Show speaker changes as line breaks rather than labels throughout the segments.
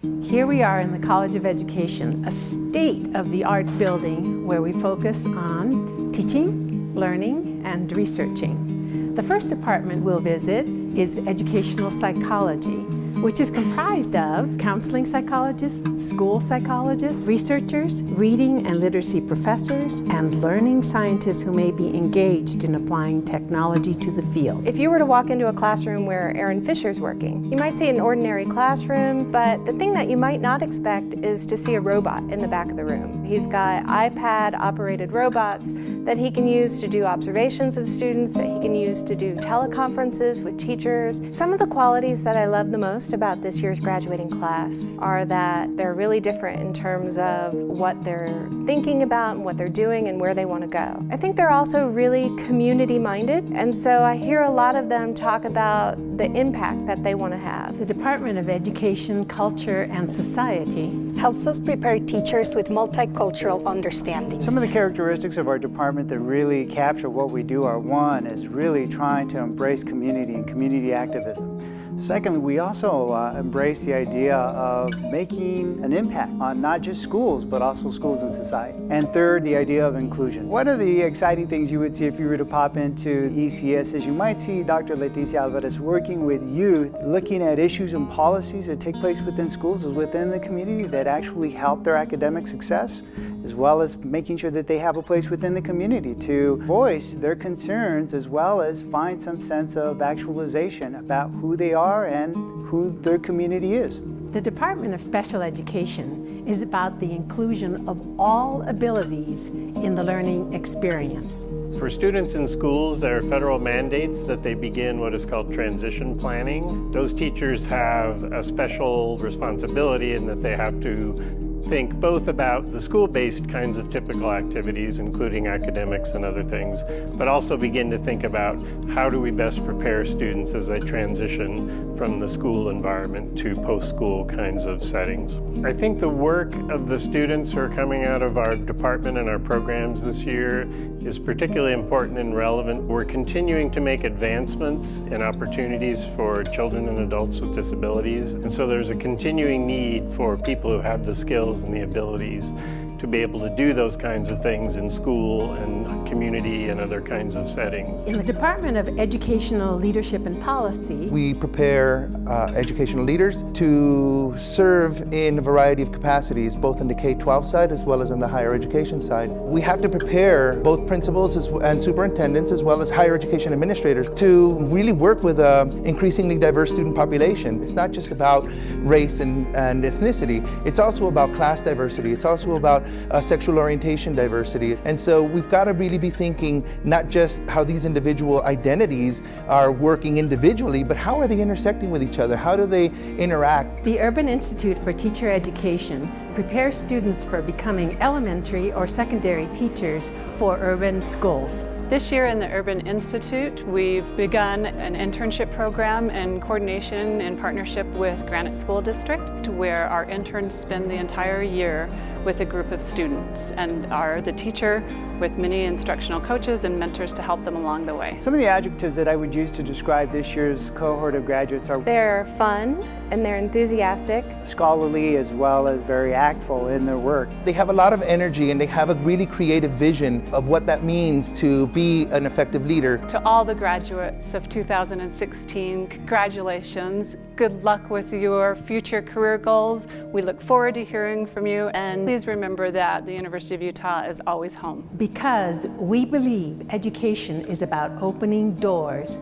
Here we are in the College of Education, a state-of-the-art building where we focus on teaching, learning, and researching. The first department we'll visit is educational psychology, which is comprised of counseling psychologists, school psychologists, researchers, reading and literacy professors, and learning scientists who may be engaged in applying technology to the field.
If you were to walk into a classroom where Aaron Fisher's working, you might see an ordinary classroom, but the thing that you might not expect is to see a robot in the back of the room. He's got iPad-operated robots that he can use to do observations of students, that he can use to do teleconferences with teachers. Some of the qualities that I love the most about this year's graduating class are that they're really different in terms of what they're thinking about and what they're doing and where they want to go. I think they're also really community-minded, and so I hear a lot of them talk about the impact that they want to have.
The Department of Education, Culture, and Society
helps us prepare teachers with multicultural understanding.
Some of the characteristics of our department that really capture what we do are: one is really trying to embrace community and community activism. Secondly, we also embrace the idea of making an impact on not just schools, but also schools and society. And third, the idea of inclusion. One of the exciting things you would see if you were to pop into ECS is you might see Dr. Leticia Alvarez working with youth, looking at issues and policies that take place within schools, within the community, that actually help their academic success, as well as making sure that they have a place within the community to voice their concerns, as well as find some sense of actualization about who they are and who their community is.
The Department of Special Education is about the inclusion of all abilities in the learning experience.
For students in schools, there are federal mandates that they begin what is called transition planning. Those teachers have a special responsibility in that they have to think both about the school-based kinds of typical activities, including academics and other things, but also begin to think about how do we best prepare students as they transition from the school environment to post-school kinds of settings. I think the work of the students who are coming out of our department and our programs this year is particularly important and relevant. We're continuing to make advancements in opportunities for children and adults with disabilities, and so there's a continuing need for people who have the skills and the abilities to be able to do those kinds of things in school and community and other kinds of settings.
In the Department of Educational Leadership and Policy,
we prepare educational leaders to serve in a variety of capacities, both in the K-12 side as well as on the higher education side. We have to prepare both principals and superintendents as well as higher education administrators to really work with an increasingly diverse student population. It's not just about race and ethnicity, it's also about class diversity, it's also about sexual orientation diversity. And so we've got to really be thinking not just how these individual identities are working individually, but how are they intersecting with each other? How do they interact?
The Urban Institute for Teacher Education prepares students for becoming elementary or secondary teachers for urban schools.
This year in the Urban Institute, we've begun an internship program in coordination and partnership with Granite School District, where our interns spend the entire year with a group of students and are the teacher with many instructional coaches and mentors to help them along the way.
Some of the adjectives that I would use to describe this year's cohort of graduates are:
they're fun and they're enthusiastic,
scholarly, as well as very actful in their work.
They have a lot of energy and they have a really creative vision of what that means to be an effective leader.
To all the graduates of 2016, congratulations. Good luck with your future career goals. We look forward to hearing from you, and please remember that the University of Utah is always home.
Because we believe education is about opening doors.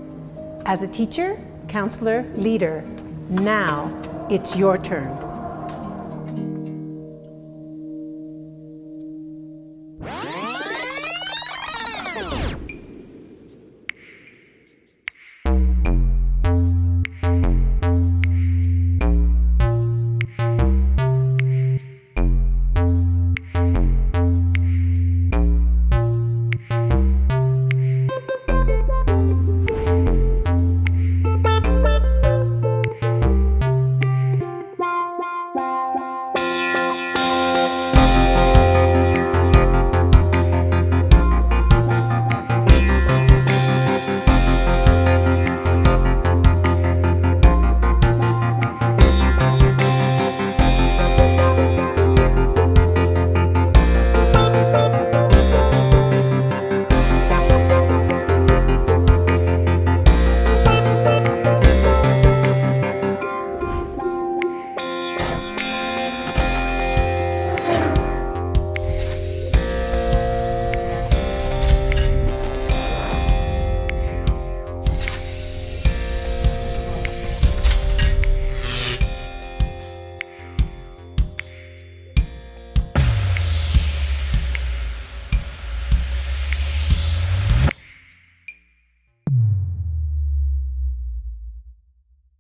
As a teacher, counselor, leader, now it's your turn.